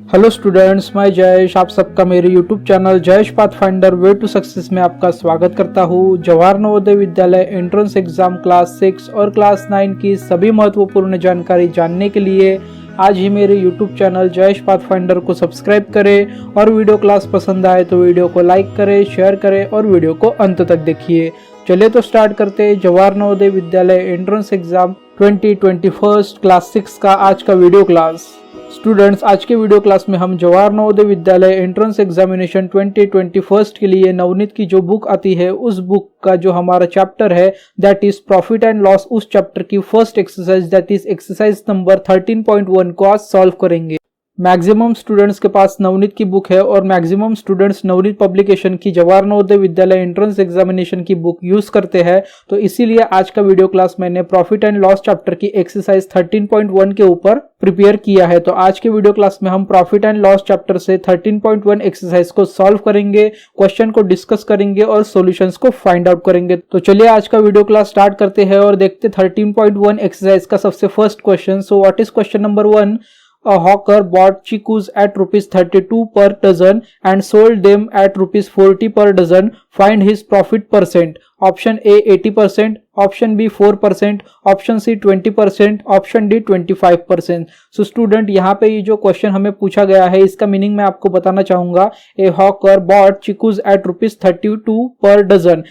Hello students, मैं जयेश आप सबका मेरे YouTube channel Jayesh Pathfinder way to success में आपका स्वागत करता हूँ। Jawahar Navodaya Vidyalaya entrance exam class 6 और क्लास 9 की सभी महत्वपूर्ण जानकारी जानने के लिए आज ही मेरे यूट्यूब चैनल जयेश पाथफाइंडर को सब्सक्राइब करें और वीडियो क्लास पसंद आए तो वीडियो को लाइक करें, शेयर करें और वीडियो को अंत तक देखिए। चलिए तो स्टार्ट करते हैं Jawahar Navodaya Vidyalaya entrance exam 2021 class 6 का आज का वीडियो क्लास। स्टूडेंट्स, आज के वीडियो क्लास में हम जवाहर नवोदय विद्यालय एंट्रेंस एग्जामिनेशन 2021 के लिए नवनीत की जो बुक आती है उस बुक का जो हमारा चैप्टर है that is profit and loss, उस चैप्टर की first exercise that is exercise number 13.1 को आज सॉल्व करेंगे। मैक्सिमम स्टूडेंट्स के पास नवनीत की बुक है और मैक्सिमम स्टूडेंट्स नवनीत पब्लिकेशन की जवाहर नवोदय विद्यालय एंट्रेंस एग्जामिनेशन की बुक यूज करते हैं, तो इसीलिए आज का वीडियो क्लास मैंने प्रॉफिट एंड लॉस चैप्टर की एक्सरसाइज 13.1 के ऊपर प्रिपेयर किया है। तो आज के वीडियो क्लास में हम प्रॉफिट एंड लॉस चैप्टर से 13.1 एक्सरसाइज को सॉल्व करेंगे, क्वेश्चन को डिस्कस करेंगे और सॉल्यूशंस को फाइंड आउट करेंगे। तो चलिए आज का वीडियो क्लास स्टार्ट करते हैं और देखते 13.1 एक्सरसाइज का सबसे first question. So what is question number 1? A hawker bought chickus at rupees 32 per dozen and sold them at rupees 40 per dozen. Find his profit percent. Option A 80%, option B 4%, option C 20%, option D 25%. So student, यहाँ पे ये जो question हमें पूछा गया है इसका meaning मैं आपको बताना चाहूंगा। A hawker bought chickus at rupees 32 per dozen.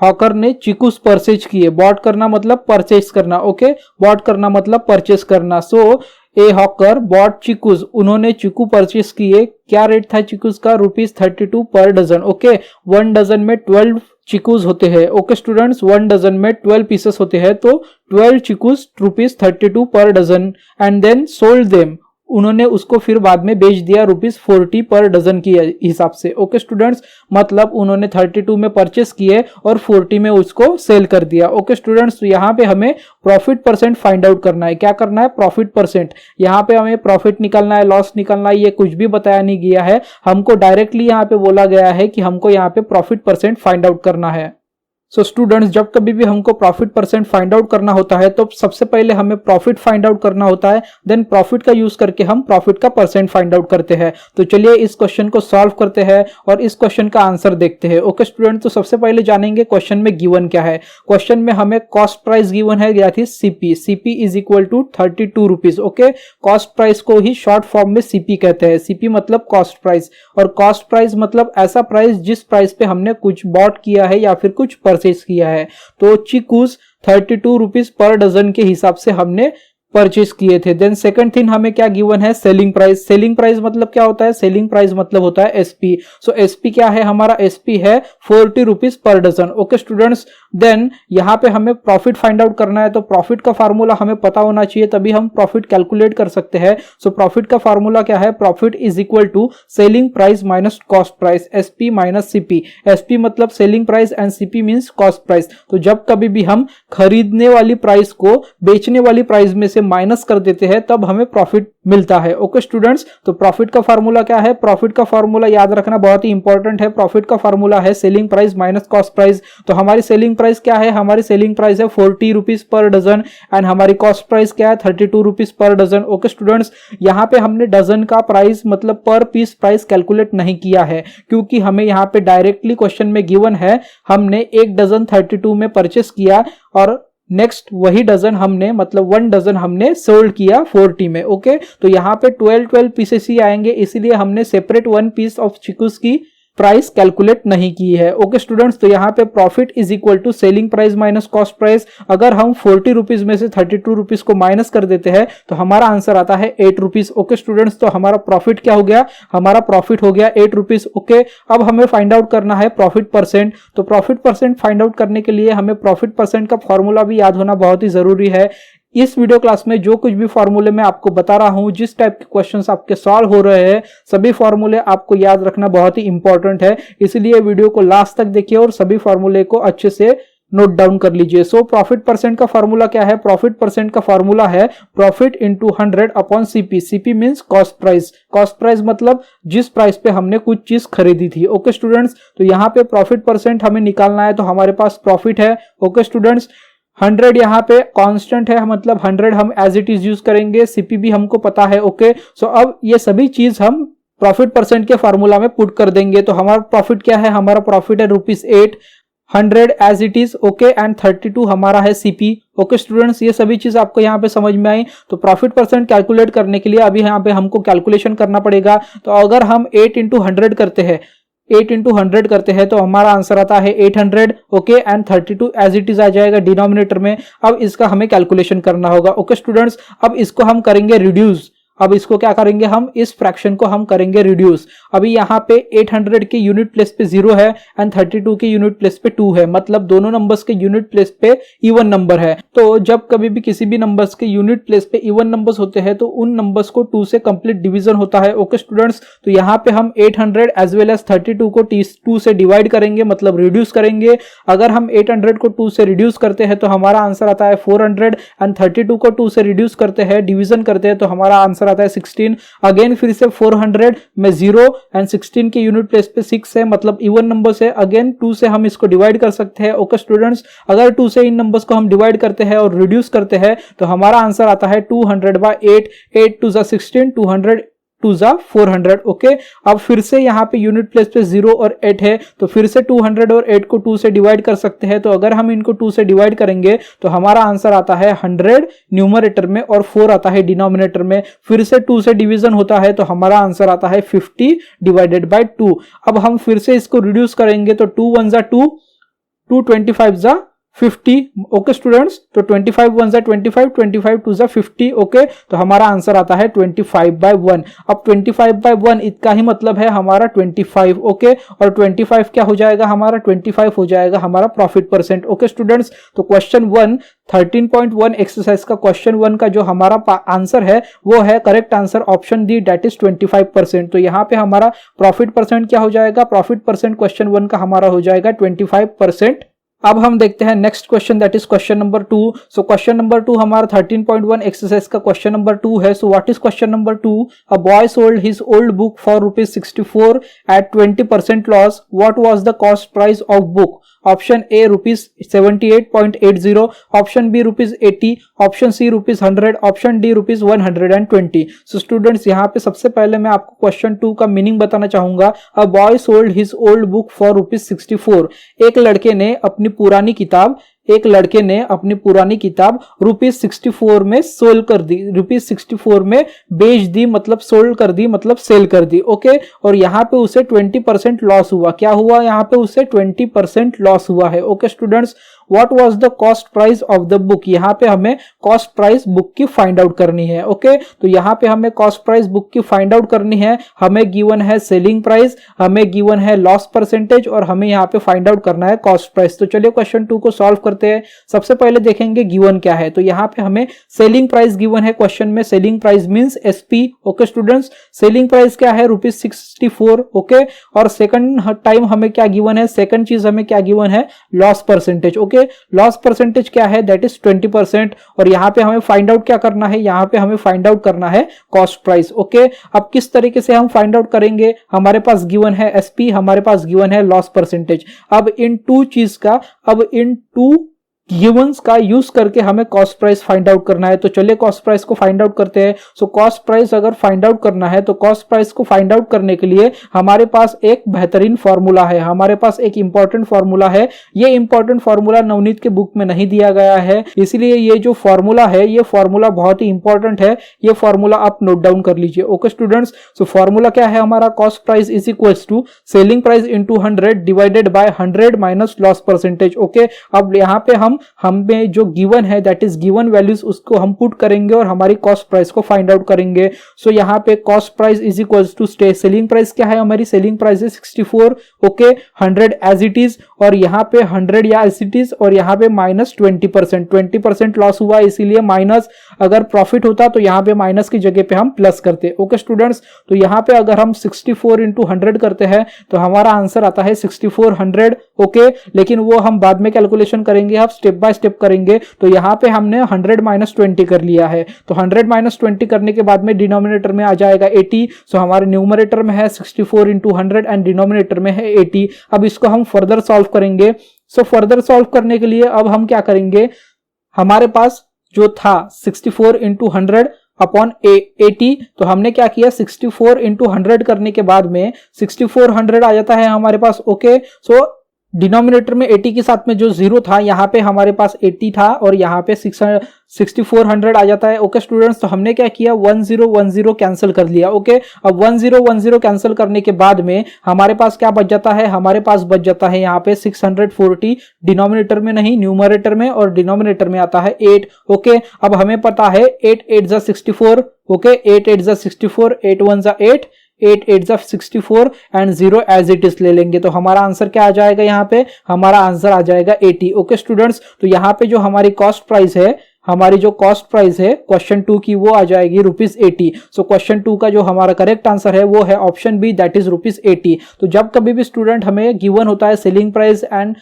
Hawker ने चिकूस परचेज किए। बॉट करना मतलब परचेज करना, ओके। बॉट करना मतलब परचेज करना। सो ए हॉकर बॉट चिकूस, उन्होंने चिकू परचेज किए। क्या रेट था चिकूस का? रुपीज 32 पर डजन, ओके। 1 डजन में 12 चिकूस होते हैं, ओके स्टूडेंट्स। 1 डजन में 12 पीसेस होते हैं, तो 12 चिकूस रुपीज 32 पर dozen. And then sold them, उन्होंने उसको फिर बाद में बेच दिया रुपीज 40 पर डजन की हिसाब से, ओके स्टूडेंट्स। मतलब उन्होंने 32 में परचेस किए और 40 में उसको सेल कर दिया, ओके स्टूडेंट्स। तो यहाँ पे हमें प्रॉफिट परसेंट फाइंड आउट करना है। क्या करना है? Profit percent. यहाँ पे हमें प्रॉफिट निकालना है, लॉस निकालना है, ये कुछ भी बताया नहीं गया है। हमको डायरेक्टली यहाँ पे बोला गया है कि हमको यहाँ पे प्रॉफिट परसेंट फाइंड आउट करना है। सो स्टूडेंट्स, जब कभी भी हमको प्रॉफिट परसेंट फाइंड आउट करना होता है तो सबसे पहले हमें प्रॉफिट फाइंड आउट करना होता है, देन प्रॉफिट का यूज करके हम प्रॉफिट का परसेंट फाइंड आउट करते हैं। तो चलिए इस क्वेश्चन को सॉल्व करते हैं और इस क्वेश्चन का आंसर देखते हैं, ओके स्टूडेंट। तो सबसे पहले जानेंगे क्वेश्चन में गिवन क्या है। क्वेश्चन में हमें कॉस्ट प्राइस गिवन है, या थी CP. CP is equal to 32 rupees, okay. Cost price को ही शॉर्ट फॉर्म में सीपी कहते हैं। सीपी मतलब कॉस्ट प्राइस, और कॉस्ट प्राइस मतलब ऐसा प्राइस जिस प्राइस पे हमने कुछ बॉट किया है या फिर कुछ परचेज किया है। तो चिकूस 32 रुपीज पर डजन के हिसाब से हमने परचेज किए थे। देन सेकंड थिंग हमें क्या गिवन है? Selling price. सेलिंग प्राइस मतलब क्या होता है? सेलिंग प्राइस मतलब होता है एसपी। सो एसपी क्या है? हमारा एसपी है 40 rupees per dozen, okay students. Then यहाँ पे हमें प्रॉफिट फाइंड आउट करना है, तो प्रॉफिट का फार्मूला हमें पता होना चाहिए, तभी हम प्रॉफिट कैलकुलेट कर सकते हैं। सो प्रॉफिट का फार्मूला क्या है? Profit is equal to selling price minus cost price, SP minus CP. SP मतलब selling price and CP means cost price. तो जब कभी भी हम खरीदने वाली प्राइस को बेचने वाली प्राइस में से माइनस कर देते हैं तब हमें प्रॉफिट मिलता है, ओके स्टूडेंट्स। तो प्रॉफिट का फार्मूला क्या है? प्रॉफिट का फार्मूला याद रखना बहुत ही इंपॉर्टेंट है। प्रॉफिट का फार्मूला है selling price minus cost price. तो हमारी सेलिंग प्राइस क्या है? हमारी सेलिंग प्राइस है 40 रुपीज पर डजन एंड हमारी कॉस्ट प्राइस क्या है? 32 rupees per dozen, okay students. यहाँ पे हमने डजन का प्राइस मतलब पर पीस प्राइस कैलकुलेट नहीं किया है, क्योंकि हमें यहाँ पे डायरेक्टली क्वेश्चन में गिवन है हमने एक डजन 32 में परचेस किया और नेक्स्ट वही डजन हमने मतलब 1 डजन हमने सोल्ड किया 40 में, ओके। तो यहाँ पे 12 पीसेस ही आएंगे, इसीलिए हमने सेपरेट 1 पीस ऑफ चिकूस की प्राइस कैलकुलेट नहीं की है, ओके स्टूडेंट्स। तो यहाँ पे profit is equal to selling price minus cost price. अगर हम 40 रुपीज में से 32 रुपीज को माइनस कर देते हैं तो हमारा आंसर आता है 8 रुपीज, ओके स्टूडेंट्स। तो हमारा प्रॉफिट क्या हो गया? हमारा प्रॉफिट हो गया 8 रुपीज, ओके। अब हमें फाइंड आउट करना है प्रॉफिट परसेंट। तो प्रॉफिट परसेंट फाइंड आउट करने के लिए हमें प्रॉफिट परसेंट का फॉर्मूला भी याद होना बहुत ही जरूरी है। इस वीडियो क्लास में जो कुछ भी फॉर्मूले मैं आपको बता रहा हूं, जिस टाइप के क्वेश्चंस आपके सॉल्व हो रहे हैं, सभी फॉर्मूले आपको याद रखना बहुत ही इंपॉर्टेंट है। इसलिए वीडियो को लास्ट तक देखिए और सभी फॉर्मूले को अच्छे से नोट डाउन कर लीजिए। सो प्रॉफिट परसेंट का फॉर्मूला क्या है? प्रॉफिट परसेंट का फॉर्मूला है profit into 100 upon CP. CP means cost price. Cost price मतलब जिस प्राइस पे हमने कुछ चीज खरीदी थी, ओके स्टूडेंट्स। तो यहाँ पे प्रॉफिट परसेंट हमें निकालना है, तो हमारे पास प्रॉफिट है, ओके स्टूडेंट्स। 100 यहाँ पे कांस्टेंट है, मतलब 100 हम एज इट इज यूज करेंगे, सीपीबी हमको पता है। ओके, सो अब ये सभी चीज हम प्रॉफिट परसेंट के फार्मूला में पुट कर देंगे। तो हमारा प्रॉफिट क्या है, हमारा प्रॉफिट है ₹8, 100 as it is, okay, and 32 हमारा है सीपी। ओके स्टूडेंट्स, ये सभी चीज आपको यहाँ पे समझ में आई। तो प्रॉफिट परसेंट कैलकुलेट करने के लिए अभी यहाँ पे हमको कैलकुलेशन करना पड़ेगा। तो अगर हम 8 इंटू 100 करते हैं, 8 इंटू 100 करते हैं तो हमारा आंसर आता है 800, okay, and 32 as it is आ जाएगा डिनोमिनेटर में। अब इसका हमें कैलकुलेशन करना होगा। ओके स्टूडेंट्स, अब इसको हम करेंगे रिड्यूस। अब इसको क्या करेंगे हम, इस फ्रैक्शन को हम करेंगे रिड्यूस। अभी यहाँ पे 800 के यूनिट प्लेस पे 0 है एंड 32 के यूनिट प्लेस पे 2 है, मतलब दोनों नंबर्स के यूनिट प्लेस पे इवन नंबर है। तो जब कभी भी किसी भी नंबर्स के यूनिट प्लेस पे इवन नंबर्स होते हैं तो उन नंबर्स को 2 से कंप्लीट डिवीजन होता है। ओके स्टूडेंट्स, तो यहाँ पे हम 800 एज वेल एज 32 को 2 से डिवाइड करेंगे, मतलब रिड्यूस करेंगे। अगर हम 800 को 2 से रिड्यूस करते हैं तो हमारा आंसर आता है 400 एंड 32 को 2 से रिड्यूस करते हैं, डिवीजन करते हैं, तो हमारा आंसर आता है 16। अगेन फिर से 400 में 0 एंड 16 के यूनिट प्लेस पे 6 है, मतलब इवन नंबर से अगेन 2 से हम इसको डिवाइड कर सकते हैं। ओके स्टूडेंट्स, अगर 2 से इन नंबर्स को हम डिवाइड करते हैं और रिड्यूस करते हैं तो हमारा आंसर आता है 200/8, 8 2 16, 200 2 400। ओके, अब फिर से यहाँ पे यूनिट प्लेस पे 0 और 8 है, तो फिर से 200 और 8 को 2 से डिवाइड कर सकते हैं। तो अगर हम इनको 2 से डिवाइड करेंगे तो हमारा आंसर आता है 100 न्यूमरेटर में और 4 आता है डिनोमिनेटर में। फिर से 2 से डिवीजन होता है तो हमारा आंसर आता है 50 डिवाइडेड बाय 2। अब हम फिर से इसको रिड्यूस करेंगे तो 2 1 2, 2 25 50। ओके स्टूडेंट्स, तो 25 1 25, 25 2 50। ओके, तो हमारा आंसर आता है 25/1। अब 25/1 इसका ही मतलब है हमारा 25। ओके, और 25 क्या हो जाएगा हमारा, 25 हो जाएगा हमारा प्रॉफिट परसेंट। ओके स्टूडेंट्स, तो क्वेश्चन 1 13.1 एक्सरसाइज का क्वेश्चन 1 का जो हमारा आंसर है वो है correct answer option D, that is 25%। तो यहाँ पे हमारा प्रॉफिट परसेंट क्या हो जाएगा, प्रॉफिट परसेंट क्वेश्चन 1 का हमारा हो जाएगा 25%। अब हम देखते हैं next question, that is question number 2। So question number 2 हमारा 13.1 एक्सरसाइज का क्वेश्चन नंबर 2 है। So what is question number 2, a boy sold his old book for ₹64 at 20% loss, what was the cost price of book. Option A ₹78.80, option B ₹80, option C ₹100, option D ₹120। So students, यहाँ पे सबसे पहले मैं आपको question 2 का meaning बताना चाहूंगा। अ boy sold his old book for ₹64, एक लड़के ने अपनी पुरानी किताब ₹64 में सोल्ड कर दी, ₹64 में बेच दी, मतलब सोल्ड कर दी, मतलब सेल कर दी। ओके, और यहाँ पे उसे 20% लॉस हुआ। क्या हुआ, यहाँ पे उसे 20% लॉस हुआ है। Okay students, what was the cost price of the book, यहाँ पे हमें कॉस्ट प्राइस बुक की फाइंड आउट करनी है। ओके, तो यहाँ पे हमें कॉस्ट प्राइस बुक की फाइंड आउट करनी है। हमें गिवन है सेलिंग प्राइस, हमें गिवन है लॉस परसेंटेज और हमें यहाँ पे फाइंड आउट करना है कॉस्ट प्राइस। तो चलिए क्वेश्चन 2 को सॉल्व करते हैं। सबसे पहले देखेंगे गिवन क्या है। तो यहाँ पे हमें सेलिंग प्राइस गिवन है क्वेश्चन में, selling price means SP. Okay students, selling price क्या है, ₹64। ओके, और सेकंड टाइम हमें क्या गिवन है, सेकंड चीज हमें क्या गिवन है, loss percentage. Okay, loss percentage क्या है, दैट इज 20%। और यहाँ पे हमें फाइंड आउट क्या करना है, यहाँ पे हमें फाइंड आउट करना है कॉस्ट प्राइस। ओके, अब किस तरीके से हम फाइंड आउट करेंगे, हमारे पास गिवन है एसपी, हमारे पास गिवन है लॉस परसेंटेज। अब इन टू गिवंस का यूज करके हमें कॉस्ट प्राइस फाइंड आउट करना है। तो चलिए कॉस्ट प्राइस को फाइंड आउट करते हैं। सो कॉस्ट प्राइस अगर फाइंड आउट करना है तो कॉस्ट प्राइस को फाइंड आउट करने के लिए हमारे पास एक बेहतरीन फॉर्मूला है, हमारे पास एक इंपॉर्टेंट फॉर्मूला है। ये इंपॉर्टेंट फॉर्मूला नवनीत के बुक में नहीं दिया गया है, इसलिए ये जो फॉर्मूला है ये फॉर्मूला बहुत ही इंपॉर्टेंट है। ये फॉर्मूला आप नोट डाउन कर लीजिए। ओके स्टूडेंट्स, सो फॉर्मूला क्या है हमारा, cost price is equals to selling price into 100 divided by 100 minus loss percentage. Okay, अब यहाँ पे हमें जो गिवन है दैट इज गिवन वैल्यूज उसको हम पुट करेंगे और हमारी कॉस्ट प्राइस को फाइंड आउट करेंगे। सो यहाँ पे cost price is equals to selling price क्या है, हमारी सेलिंग प्राइस है 64। ओके, 100 एज इट इज, और यहाँ पे 100 या एज इट इज, और यहाँ पे माइनस 20% लॉस हुआ, इसीलिए माइनस। अगर प्रॉफिट होता तो यहाँ पे माइनस की जगह पे हम प्लस करते। ओके स्टूडेंट्स, तो यहाँ पे अगर हम 64 इंटू 100 करते हैं तो हमारा आंसर आता है 6400। ओके, लेकिन वो हम बाद में कैलकुलेशन करेंगे, हम स्टेप बाय स्टेप करेंगे। तो यहाँ पे हमने 100 माइनस 20 कर लिया है, तो 100 माइनस 20 करने के बाद में डिनोमिनेटर में आ जाएगा 80। सो हमारे न्यूमरेटर में है 64 इंटू 100 एंड डिनोमिनेटर में है 80। अब इसको हम फर्दर सॉल्व करेंगे। सो फर्दर सॉल्व करने के लिए अब हम क्या करेंगे, हमारे पास जो था 64 इंटू 100 अपॉन 80, तो हमने क्या किया 64 इंटू 100 करने के बाद में 6400 आ जाता है हमारे पास। ओके, सो डिनोमिनेटर में 80 के साथ में जो 0 था, यहाँ पे हमारे पास 80 था और यहाँ पे 6400 आ जाता है। ओके स्टूडेंट्स, तो हमने क्या किया 1010 कैंसिल कर लिया। ओके, अब 1010 कैंसिल करने के बाद में हमारे पास क्या बच जाता है, हमारे पास बच जाता है यहाँ पे 640, डिनोमिनेटर में नहीं न्यूमरेटर में, और डिनोमिनेटर में आता है 8। ओके, अब हमें पता है 8 8 जा 64। ओके, 8 8 जा 64, 8 1 जा 8, 8 8 जा 64 एंड 0 एज इट इज ले लेंगे, तो हमारा आंसर क्या आ जाएगा, यहाँ पे हमारा आंसर आ जाएगा 80। ओके स्टूडेंट्स, तो यहाँ पे जो हमारी कॉस्ट प्राइस है, हमारी जो कॉस्ट प्राइस है क्वेश्चन 2 की, वो आ जाएगी ₹80। सो क्वेश्चन 2 का जो हमारा करेक्ट आंसर है वो है ऑप्शन बी, दैट इज ₹80। तो जब कभी भी स्टूडेंट हमें गिवन होता है selling price and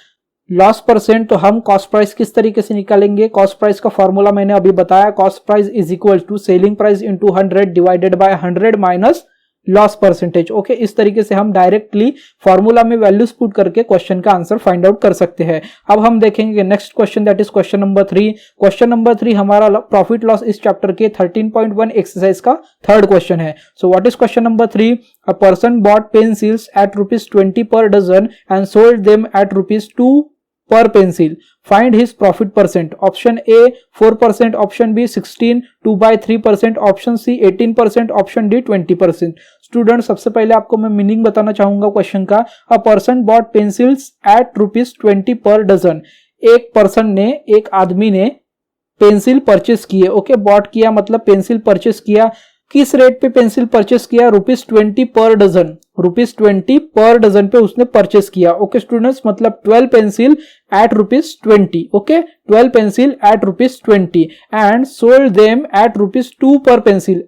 loss percent, तो हम कॉस्ट प्राइस किस तरीके से निकालेंगे। कॉस्ट प्राइस का फॉर्मूला मैंने अभी बताया, cost price is equal to selling price into 100 divided by 100 minus loss percentage. Okay, इस तरीके से हम डायरेक्टली फॉर्मूला में वैल्यूज पुट करके क्वेश्चन का आंसर फाइंड आउट कर सकते हैं। अब हम देखेंगे next question, that is question number 3। Question number 3 हमारा प्रॉफिट लॉस इस चैप्टर के 13.1 एक्सरसाइज का थर्ड क्वेश्चन है। So what is question number 3? A person bought pencils at ₹20 per dozen and sold them at ₹2 per pencil. Find his profit percent. Option A 4%, option B 16, 2/3%, option C 18%, option D 20%. Student, सबसे पहले आपको मैं meaning बताना चाहूंगा question का। A person bought pencils at ₹20 per dozen. एक person ने, एक आदमी ने पेंसिल परचेस किए। ओके, बॉट किया मतलब पेंसिल परचेस किया। किस रेट पे पेंसिल परचेस किया? ₹20 पर डजन। ₹20 पर डजन पे उसने परचेस किया। ओके स्टूडेंट्स, मतलब 12 pencil at ₹20। Okay, 12 pencil at ₹20 and sold them at ₹2 per pencil.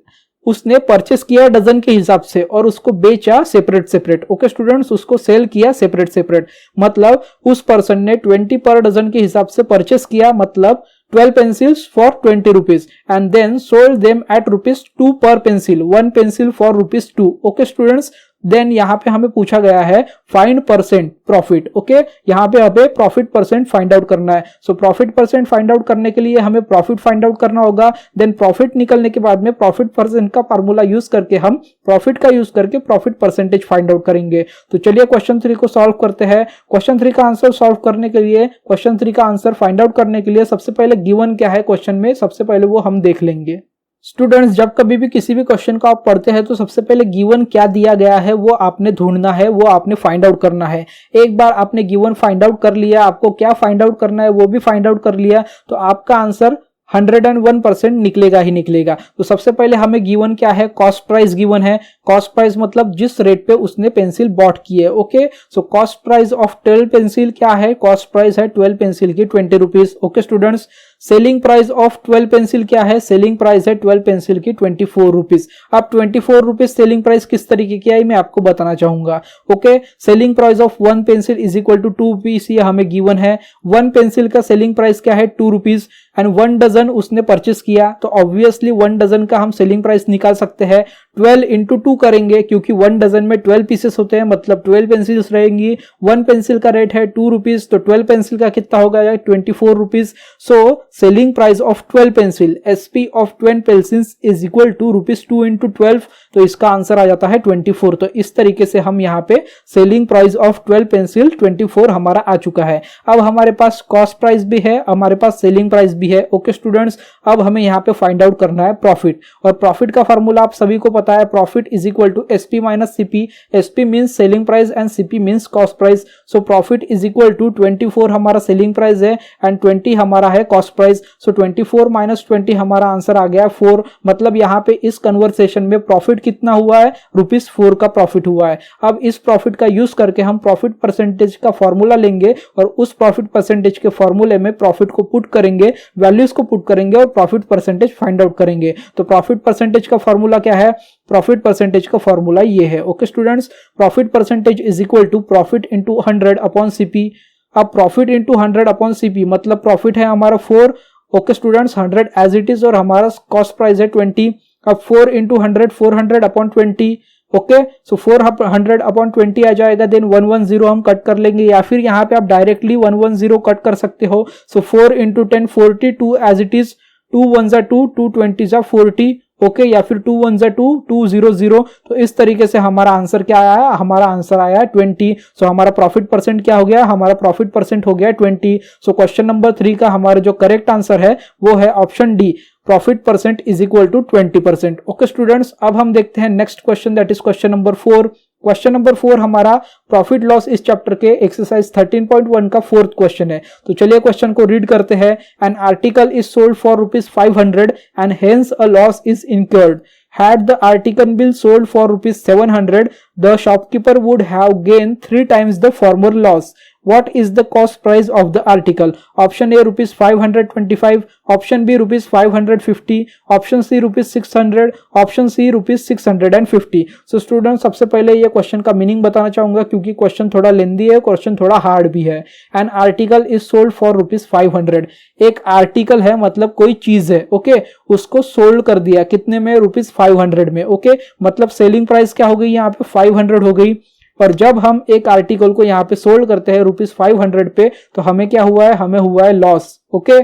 उसने परचेस किया डजन के हिसाब से और उसको बेचा सेपरेट सेपरेट। ओके स्टूडेंट्स, उसको सेल किया सेपरेट सेपरेट, मतलब उस पर्सन ने 20 पर डजन के हिसाब से परचेस किया, मतलब 12 pencils for 20 rupees and then sold them at ₹2 per pencil, 1 pencil for ₹2। Okay students, then यहाँ पे हमें पूछा गया है फाइंड परसेंट प्रॉफिट। ओके, यहाँ पे हमें प्रॉफिट परसेंट फाइंड आउट करना है। So profit percent find out करने के लिए हमें प्रॉफिट फाइंड आउट करना होगा। देन प्रॉफिट निकलने के बाद में प्रॉफिट परसेंट का फार्मूला यूज करके हम प्रॉफिट का यूज करके प्रॉफिट परसेंटेज फाइंड आउट करेंगे। तो चलिए क्वेश्चन 3 को सॉल्व करते हैं। क्वेश्चन 3 का आंसर सॉल्व करने के लिए, क्वेश्चन 3 का आंसर फाइंड आउट करने के लिए सबसे पहले गिवन क्या है क्वेश्चन में, सबसे पहले वो हम देख लेंगे। स्टूडेंट्स, जब कभी भी किसी भी क्वेश्चन को आप पढ़ते हैं तो सबसे पहले गिवन क्या दिया गया है वो आपने ढूंढना है, वो आपने फाइंड आउट करना है। एक बार आपने गिवन फाइंड आउट कर लिया, आपको क्या फाइंड आउट करना है वो भी फाइंड आउट कर लिया, तो आपका आंसर 101% निकलेगा ही निकलेगा। तो सबसे पहले हमें गिवन क्या है, कॉस्ट प्राइस गिवन है। कॉस्ट प्राइस मतलब जिस रेट पे उसने पेंसिल बॉट की है। Okay, so cost price of 12 pencil क्या है, कॉस्ट प्राइस है 12 पेंसिल की ₹20। Okay students, selling price of 12 pencil क्या है, सेलिंग प्राइस है 12 पेंसिल की ₹24। अब ₹24 सेलिंग प्राइस किस तरीके की आई मैं आपको बताना चाहूंगा। Okay, selling price of 1 pencil is equal to 2 rupees, ये हमें गिवन है। 1 पेंसिल का सेलिंग प्राइस क्या है, ₹2 एंड 1 डजन उसने परचेस किया, तो ऑब्वियसली 1 डजन का हम सेलिंग प्राइस निकाल सकते हैं। 12 इंटू 2 करेंगे क्योंकि 1 डजन में 12 पीसेस होते हैं, मतलब 12 पेंसिल्स रहेंगी। 1 पेंसिल का रेट है ₹2, तो 12 पेंसिल का कितना होगा, ₹24। So selling price of 12 pencil, SP of 12 pencils is equal to ₹2 into 12, तो इसका आंसर आ जाता है 24। तो इस तरीके से हम यहाँ पे सेलिंग प्राइस ऑफ 12 पेंसिल 24 हमारा आ चुका है। अब हमारे पास कॉस्ट प्राइस भी है, हमारे पास सेलिंग प्राइस भी है। ओके स्टूडेंट्स, अब हमें यहाँ पे फाइंड आउट करना है प्रॉफिट, और प्रॉफिट का फॉर्मूला आप सभी को पता है, profit is equal to SP minus CP. SP means selling price and CP means cost price. So profit is equal to 24 हमारा सेलिंग प्राइस है एंड 20 हमारा है कॉस्ट प्राइस। सो 24 माइनस 20 हमारा आंसर आ गया 4, मतलब यहाँ पे इस कन्वर्सेशन में प्रॉफिट कितना हुआ है, ₹4 का प्रॉफिट हुआ है। अब इस प्रॉफिट का यूज करके हम प्रॉफिट परसेंटेज का फॉर्मूला लेंगे और उस प्रॉफिट परसेंटेज के फॉर्मूले में प्रॉफिट को पुट करेंगे, वैल्यूज को पुट करेंगे और प्रॉफिट परसेंटेज फाइंड आउट करेंगे। तो प्रॉफिट परसेंटेज का फॉर्मूला क्या है, प्रॉफिट परसेंटेज का फॉर्मूला ये है। Okay students, profit percentage is equal to profit into 100 upon CP. अब प्रॉफिट इंटू 100 अपॉन सीपी मतलब प्रॉफिट है हमारा 4। Okay students, 100 as it is और हमारा कॉस्ट प्राइस है 20। अब 4 into 100, 400 upon 20, okay, so 400 upon 20 आ जाएगा, देन 110 हम कट कर लेंगे, या फिर यहाँ पे आप डायरेक्टली 110 कट कर सकते हो। सो 4 इंटू 10 42 एज इट इज, 2 1 2, 2 20 40, ओके, या फिर 2 1 2, 200। तो इस तरीके से हमारा आंसर क्या आया, हमारा आंसर आया 20। सो हमारा प्रॉफिट परसेंट क्या हो गया, हमारा प्रॉफिट परसेंट हो गया 20। सो क्वेश्चन नंबर 3 का हमारा जो करेक्ट आंसर है वो है option D, profit percent is equal to 20%। Okay students, अब हम देखते हैं next question, that is question number 4। Question number 4 हमारा प्रॉफिट लॉस इस चैप्टर के एक्सरसाइज 13.1 का फोर्थ क्वेश्चन है। तो चलिए क्वेश्चन को रीड करते हैं। An article is sold for ₹500 and hence a loss is incurred. Had the article been sold for ₹700, the shopkeeper would have gained 3 times the former loss. What is the cost price of the article? Option A ₹525, option B ₹550, option C ₹600, option C ₹650। So student, सबसे पहले ये question का meaning बताना चाहूंगा क्योंकि question थोड़ा लेंदी है, question थोड़ा हार्ड भी है। An article is sold for ₹500, एक आर्टिकल है मतलब कोई चीज है, ओके, उसको सोल्ड कर दिया कितने में, ₹500 में, ओके, मतलब सेलिंग प्राइस क्या हो गई यहाँ पे 500 हो गई। और जब हम एक आर्टिकल को यहाँ पे सोल्ड करते हैं ₹500 पे, तो हमें क्या हुआ है, हमें हुआ है loss, okay.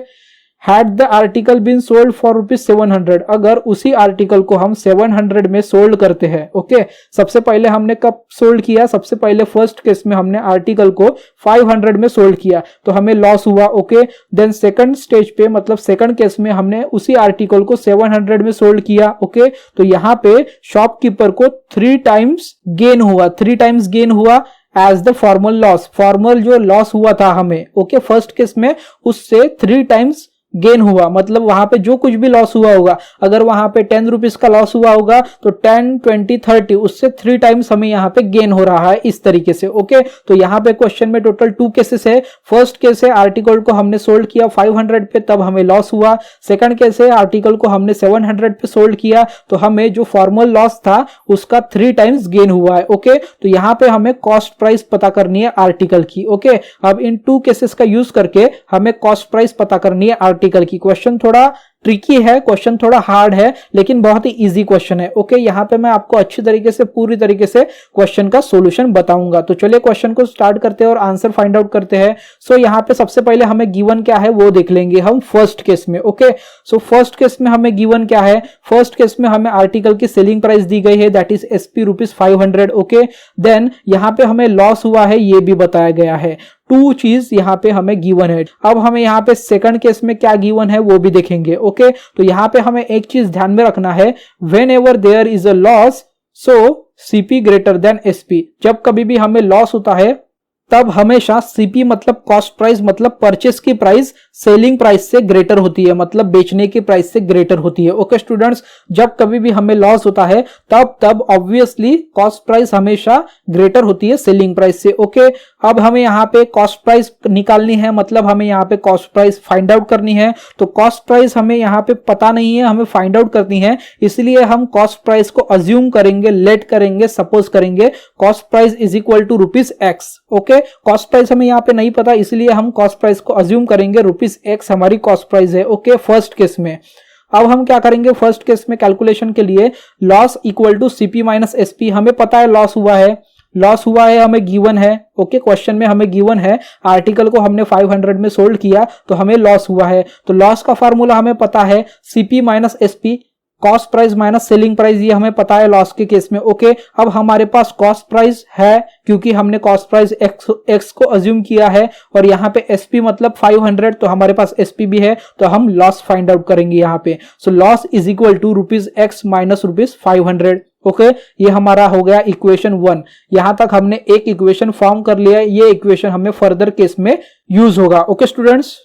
Had the article been sold for ₹700, अगर उसी आर्टिकल को हम 700 में सोल्ड करते हैं, ओके, सबसे पहले हमने कब सोल्ड किया, सबसे पहले फर्स्ट केस में हमने आर्टिकल को 500 में सोल्ड किया तो हमें लॉस हुआ, ओके। देन सेकंड स्टेज पे मतलब सेकंड केस में हमने उसी आर्टिकल को 700 में सोल्ड किया, ओके, तो यहाँ पे शॉपकीपर को 3 टाइम्स गेन हुआ, 3 टाइम्स गेन हुआ as the formal loss. Formal जो लॉस हुआ था हमें, ओके, फर्स्ट केस में उससे 3 टाइम्स गेन हुआ, मतलब वहां पे जो कुछ भी लॉस हुआ होगा, अगर वहां पे 10 रुपीज का लॉस हुआ होगा तो 10 20 30 उससे 3 टाइम्स हमें यहाँ पे गेन हो रहा है, इस तरीके से, ओके। तो यहाँ पे क्वेश्चन में टोटल 2 केसेस है। फर्स्ट केस है आर्टिकल को हमने सोल्ड किया 500 पे, तब हमें लॉस हुआ। सेकंड केस है आर्टिकल को हमने 700 पे सोल्ड किया तो हमें जो फॉर्मल लॉस था उसका 3 टाइम्स गेन हुआ है, ओके। तो यहाँ पे हमें कॉस्ट प्राइस पता करनी है आर्टिकल की, ओके। अब इन 2 केसेस का यूज करके हमें कॉस्ट प्राइस पता करनी है आर्टिकल की। क्वेश्चन थोड़ा ट्रिकी है, क्वेश्चन थोड़ा हार्ड है, लेकिन बहुत ही इजी क्वेश्चन है, ओके। यहाँ पे मैं आपको अच्छी तरीके से पूरी तरीके से क्वेश्चन का सॉल्यूशन बताऊंगा। तो चलिए क्वेश्चन को स्टार्ट करते हैं और आंसर फाइंड आउट करते हैं। सो यहाँ पे सबसे पहले हमें गिवन क्या है वो देख लेंगे हम फर्स्ट केस में, ओके। सो फर्स्ट केस में हमें गिवन क्या है, फर्स्ट केस में हमें आर्टिकल की सेलिंग प्राइस दी गई है, that is SP ₹500, okay. Then यहाँ पे हमें लॉस हुआ है ये भी बताया गया है। 2 चीज यहाँ पे हमें गिवन है। अब हमें यहाँ पे सेकंड केस में क्या गिवन है वो भी देखेंगे, ओके। तो यहाँ पे हमें एक चीज ध्यान में रखना है, whenever there is a loss so CP greater than SP। जब कभी भी हमें लॉस होता है तब हमेशा CP मतलब कॉस्ट प्राइस मतलब परचेस की प्राइस सेलिंग प्राइस से ग्रेटर होती है, मतलब बेचने की प्राइस से ग्रेटर होती है, ओके स्टूडेंट्स। जब कभी भी हमें लॉस होता है तब ऑब्वियसली कॉस्ट प्राइस हमेशा ग्रेटर होती है सेलिंग प्राइस से, ओके। अब हमें यहाँ पे कॉस्ट प्राइस निकालनी है, मतलब हमें यहाँ पे कॉस्ट प्राइस फाइंड आउट करनी है। तो कॉस्ट प्राइस हमें यहाँ पे पता नहीं है, हमें फाइंड आउट करनी है, इसलिए हम कॉस्ट प्राइस को अज्यूम करेंगे, लेट करेंगे, सपोज करेंगे cost price is equal to ₹X, okay. Cost price हमें यहाँ पे नहीं पता, इसलिए हम कॉस्ट प्राइस को अज्यूम करेंगे ₹X हमारी कॉस्ट प्राइस है, ओके, फर्स्ट केस में। अब हम क्या करेंगे फर्स्ट केस में कैलकुलेशन के लिए, loss equal to CP minus SP, हमें पता है लॉस हुआ है, लॉस हुआ है हमें गिवन है, ओके। क्वेश्चन में हमें गिवन है आर्टिकल को हमने 500 में सोल्ड किया तो हमें लॉस हुआ है। तो लॉस का फार्मूला हमें पता है CP minus SP, cost price minus selling price, ये हमें पता है लॉस के केस में, ओके। अब हमारे पास कॉस्ट प्राइस है क्योंकि हमने कॉस्ट प्राइस X को अज्यूम किया है, और यहाँ पे SP मतलब 500 तो हमारे पास SP भी है, तो हम लॉस फाइंड आउट करेंगे यहाँ पे। So loss is equal to ₹X minus ₹500, okay. ये हमारा हो गया इक्वेशन 1। यहां तक हमने एक इक्वेशन फॉर्म कर लिया, ये इक्वेशन हमें फर्दर केस में यूज होगा, ओके स्टूडेंट्स।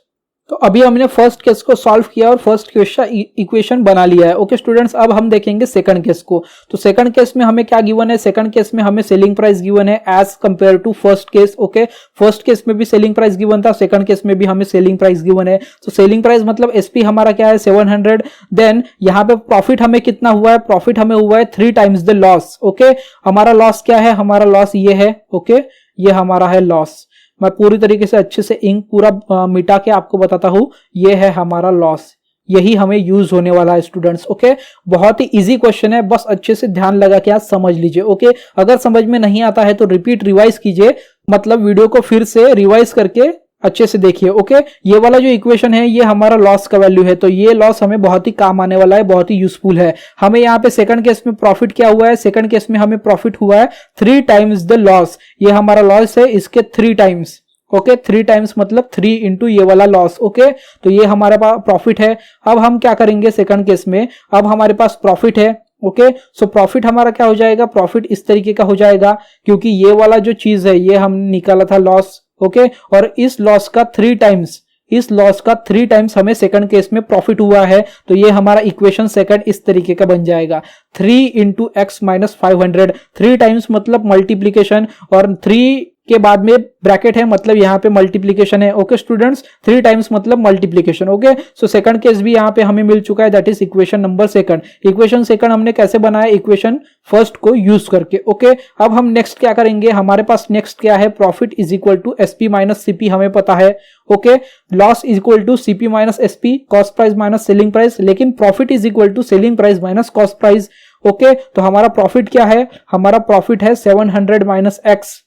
तो अभी हमने फर्स्ट केस को सॉल्व किया और फर्स्ट इक्वेशन बना लिया है, ओके स्टूडेंट्स। अब हम देखेंगे सेकंड केस को। तो सेकंड केस में हमें क्या गिवन है, सेकंड केस में हमें सेलिंग प्राइस गिवन है as compare to first case, okay. First case में भी सेलिंग प्राइस गिवन था, सेकंड केस में भी हमें सेलिंग प्राइस गिवन है। तो सेलिंग प्राइस मतलब SP हमारा क्या है 700। देन यहाँ पे प्रॉफिट हमें कितना हुआ है, प्रॉफिट हमें हुआ है 3 टाइम्स द लॉस, ओके। हमारा लॉस क्या है, हमारा लॉस ये है, ओके, ये हमारा है लॉस। मैं पूरी तरीके से अच्छे से इंक पूरा मिटा के आपको बताता हूं, ये है हमारा लॉस, यही हमें यूज होने वाला है स्टूडेंट्स। ओके, बहुत ही इजी क्वेश्चन है, बस अच्छे से ध्यान लगा के आज समझ लीजिए। ओके, अगर समझ में नहीं आता है तो रिपीट रिवाइज कीजिए, मतलब वीडियो को फिर से रिवाइज करके अच्छे से देखिए। ओके, ये वाला जो इक्वेशन है ये हमारा लॉस का वैल्यू है, तो ये लॉस हमें बहुत ही काम आने वाला है, बहुत ही यूजफुल है। हमें यहाँ पे सेकंड केस में प्रॉफिट क्या हुआ है, सेकंड केस में हमें प्रॉफिट हुआ है 3 टाइम्स द लॉस। ये हमारा लॉस है, इसके 3 टाइम्स। ओके, 3 टाइम्स मतलब 3 इंटू ये वाला लॉस। ओके, तो ये हमारे पास प्रॉफिट है। अब हम क्या करेंगे सेकंड केस में, अब हमारे पास प्रॉफिट है। ओके, सो प्रॉफिट हमारा क्या हो जाएगा, प्रॉफिट इस तरीके का हो जाएगा, क्योंकि ये वाला जो चीज है ये हम निकाला था लॉस। ओके, और इस लॉस का 3 टाइम्स, इस लॉस का 3 टाइम्स हमें सेकंड केस में प्रॉफिट हुआ है, तो ये हमारा इक्वेशन सेकंड इस तरीके का बन जाएगा 3 इंटू एक्स माइनस 500। 3 टाइम्स मतलब मल्टीप्लीकेशन, और 3 के बाद में ब्रैकेट है मतलब यहाँ पे मल्टीप्लीकेशन है। ओके स्टूडेंट्स, 3 टाइम्स मतलब multiplication. Okay, so second case भी यहाँ पे हमें मिल चुका है, that is equation number second. Equation second हमने कैसे बनाया, इक्वेशन फर्स्ट को यूज करके। ओके, अब हम नेक्स्ट क्या करेंगे, हमारे पास नेक्स्ट क्या है, profit is equal to SP minus CP हमें पता है। Okay, loss is equal to CP minus SP, cost price minus selling price, लेकिन profit is equal to selling price minus cost price. Okay, तो हमारा profit क्या है, हमारा profit है 700 माइनस एक्स।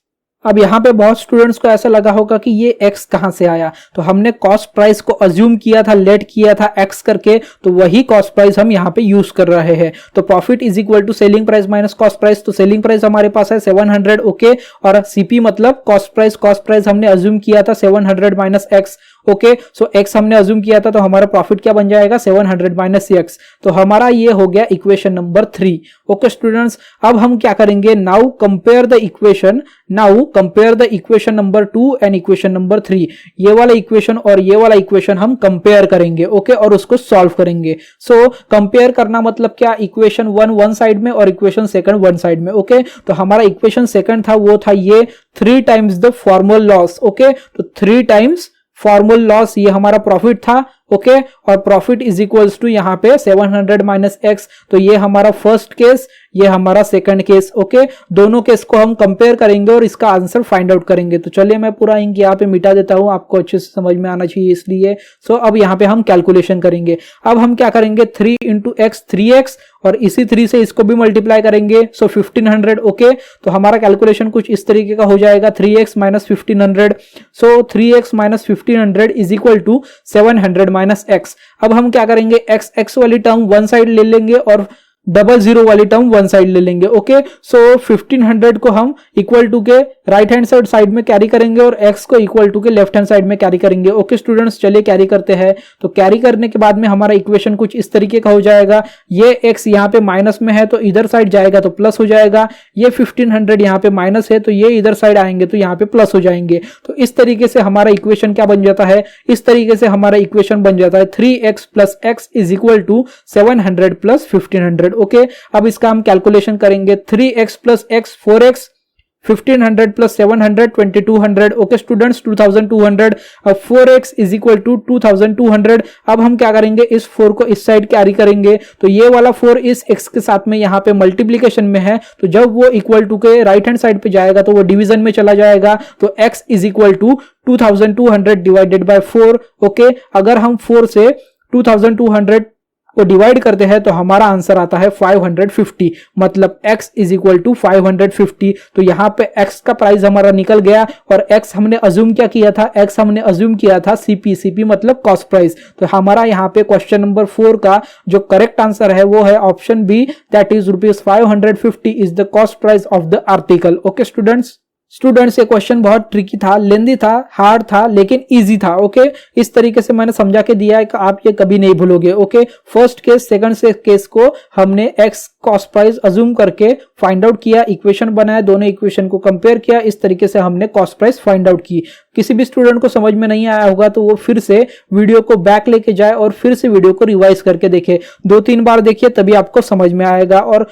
अब यहाँ पे बहुत स्टूडेंट्स को ऐसा लगा होगा कि ये x कहां से आया, तो हमने कॉस्ट प्राइस को अज्यूम किया था, लेट किया था x करके, तो वही कॉस्ट प्राइस हम यहाँ पे यूज कर रहे हैं। तो profit is equal to selling price minus cost price, तो सेलिंग प्राइस हमारे पास है 700। ओके, और सीपी मतलब कॉस्ट प्राइस हमने अज्यूम किया था 700 माइनस एक्स। ओके, सो x हमने अज्यूम किया था, तो हमारा प्रॉफिट क्या बन जाएगा 700 माइनस x। तो हमारा ये हो गया इक्वेशन नंबर 3। ओके स्टूडेंट्स, अब हम क्या करेंगे, now compare the equation number 2 and equation number 3। ये वाला इक्वेशन और ये वाला इक्वेशन हम कंपेयर करेंगे। ओके, और उसको सॉल्व करेंगे। सो कंपेयर करना मतलब क्या, इक्वेशन 1 वन साइड में और इक्वेशन सेकंड वन साइड में। ओके, तो हमारा इक्वेशन सेकंड था वो था ये 3 times the formal loss. Okay, तो 3 टाइम्स फॉर्मल लॉस ये हमारा प्रॉफिट था। ओके, और प्रॉफिट इज इक्वल्स टू यहाँ पे 700 माइनस एक्स, तो ये हमारा फर्स्ट केस, ये हमारा सेकंड केस। ओके, दोनों केस को हम कंपेयर करेंगे और इसका आंसर फाइंड आउट करेंगे। तो चलिए मैं पूरा इंक यहाँ पे मिटा देता हूं, आपको अच्छे से समझ में आना चाहिए इसलिए। सो अब यहाँ पे हम कैलकुलेशन करेंगे। अब हम क्या करेंगे, 3 इंटू एक्स 3x, और इसी 3 से इसको भी मल्टीप्लाई करेंगे, सो 1500। ओके, तो हमारा कैलकुलेशन कुछ इस तरीके का हो जाएगा 3x minus 1500। So 3x minus 1500 is equal to 700 minus x. अब हम क्या करेंगे, x वाली टर्म वन साइड ले लेंगे और 00 वाली टर्म वन साइड ले लेंगे। ओके, सो 1500 को हम इक्वल टू के राइट हैंड साइड में कैरी करेंगे और x को इक्वल टू के लेफ्ट हैंड साइड में कैरी करेंगे। ओके स्टूडेंट्स, चलिए कैरी करते हैं। तो कैरी करने के बाद में हमारा इक्वेशन कुछ इस तरीके का हो जाएगा, ये x यहाँ पे माइनस में है तो इधर साइड जाएगा तो प्लस हो जाएगा, ये 1500 यहाँ पे माइनस है तो ये इधर साइड आएंगे तो यहाँ पे प्लस हो जाएंगे। तो इस तरीके से हमारा इक्वेशन क्या बन जाता है, इस तरीके से हमारा इक्वेशन बन जाता है 3x plus x is equal to 700 plus 1500। Okay, अब इसका हम कैलकुलेशन करेंगे, 3x plus x 4x, 1500 plus 700 2200। Okay students, 2200। अब 4x इज इक्वल टू 2200। अब हम क्या करेंगे, इस 4 को इस साइड कैरी करेंगे, तो ये वाला 4 इस x के साथ में यहाँ पे मल्टीप्लीकेशन में है, तो जब वो इक्वल टू के राइट हैंड साइड पे जाएगा तो वो डिवीजन में चला जाएगा, तो x is equal to 2200 divided by 4। Okay, अगर हम 4 से 2200 को डिवाइड करते हैं तो हमारा आंसर आता है 550, मतलब x इज इक्वल टू 550। तो यहाँ पे x का प्राइस हमारा निकल गया, और x हमने अज्यूम क्या किया था, x हमने अज्यूम किया था CP मतलब कॉस्ट प्राइस। तो हमारा यहाँ पे क्वेश्चन नंबर 4 का जो करेक्ट आंसर है वो है option B, that is ₹550 is the cost price of the article. Okay students, ये क्वेश्चन बहुत ट्रिकी था, लेंदी था, हार्ड था, लेकिन इजी था। ओके, इस तरीके से मैंने समझा के दिया है कि आप ये कभी नहीं भूलोगे। ओके, फर्स्ट केस सेकंड से केस को हमने एक्स कॉस्ट प्राइस अज्यूम करके फाइंड आउट किया, इक्वेशन बनाया, दोनों इक्वेशन को कंपेयर किया, इस तरीके से हमने कॉस्ट प्राइस फाइंड आउट की। किसी भी स्टूडेंट को समझ में नहीं आया होगा तो वो फिर से वीडियो को बैक लेके जाए और फिर से वीडियो को रिवाइज करके देखे, 2-3 बार देखिए तभी आपको समझ में आएगा। और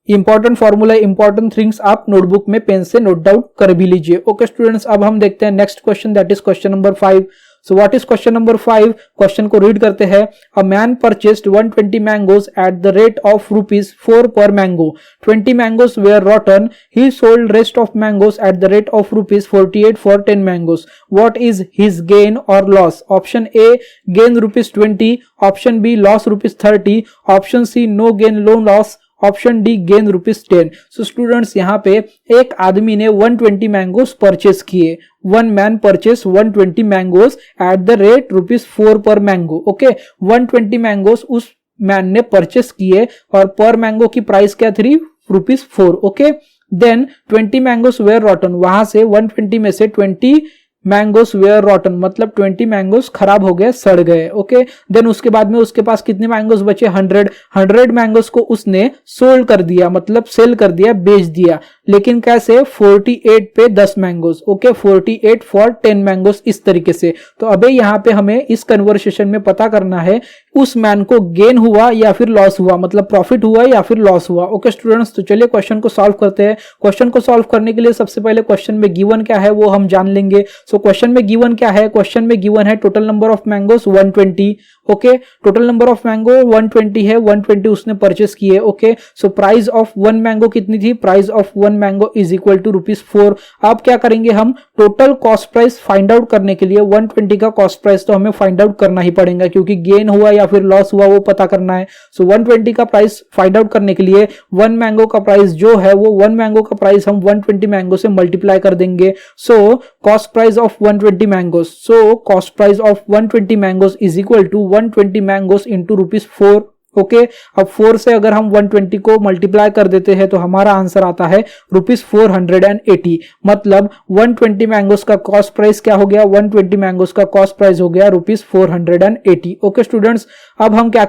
इंपॉर्टेंट फॉर्मूला, इंपॉर्टेंट थिंग्स आप नोटबुक में पेन से नोट डाउन कर भी लीजिए। ओके स्टूडेंट्स, अब हम देखते हैं next question, that is question number 5। So what is question number 5? Question को रीड करते हैं। A man purchased 120 mangoes at the rate of ₹4 per mango. 20 mangoes were rotten. He sold rest of mangoes at the rate of ₹48 for 10 mangoes. What is his gain और loss? Option A gain ₹20, option B loss ₹30, option C no gain no loss, option D gain ₹10। So students यहाँ पे एक आदमी ने 120 mangoes purchase किए। One man purchase 120 mangoes at the rate ₹4 per mango. Okay, 120 mangoes उस man ने purchase किए और पर मैंगो की प्राइस क्या थी? ₹4। Okay, then 20 mangoes were rotten. वहां से 120 में से 20 मैंगोज वेयर रॉटन मतलब 20 मैंगोज खराब हो गए, सड़ गए। ओके, देन उसके बाद में उसके पास कितने मैंगोज बचे? 100 मैंगोज को उसने सोल्ड कर दिया, मतलब सेल कर दिया, बेच दिया। लेकिन कैसे? 48 पे 10 मैंगोज। ओके, 48 फॉर 10 मैंगोज, इस तरीके से। तो अबे यहाँ पे हमें इस कन्वर्सेशन में पता करना है उस मैन को गेन हुआ या फिर लॉस हुआ, मतलब प्रॉफिट हुआ या फिर लॉस हुआ। ओके स्टूडेंट्स, तो चलिए क्वेश्चन को सॉल्व करते हैं। क्वेश्चन को सॉल्व करने के लिए सबसे पहले क्वेश्चन में गिवन क्या है वो हम जान लेंगे। सो क्वेश्चन में गिवन क्या है? क्वेश्चन में गिवन है टोटल नंबर ऑफ मैंगोज 120। ओके, टोटल नंबर ऑफ मैंगो 120 है, 120 उसने परचेस किए। ओके, so price of one mango कितनी थी? Price of one mango is equal to ₹4। अब क्या करेंगे हम? Total cost price find out करने के लिए 120 का कॉस्ट प्राइस तो हमें फाइंड आउट करना ही पड़ेगा, क्योंकि गेन हुआ या फिर लॉस हुआ वो पता करना है। सो 120 का प्राइस फाइंड आउट करने के लिए वन मैंगो का प्राइस जो है वो वन मैंगो का प्राइस हम 120 मैंगो से मल्टीप्लाई कर देंगे। So cost price of 120 mangoes, so cost price of 120 mangoes is equal to 120 mangoes into ₹4। Okay, अब 4 से अगर हम 120 को मल्टीप्लाई कर देते हैं तो हमारा आंसर आता है ₹480। मतलब 120 मैंगोज का कॉस्ट प्राइस क्या हो गया? 120 मैंगोज का कॉस्ट प्राइस हो गया ₹480। ओके स्टूडेंट्स, अब हम क्या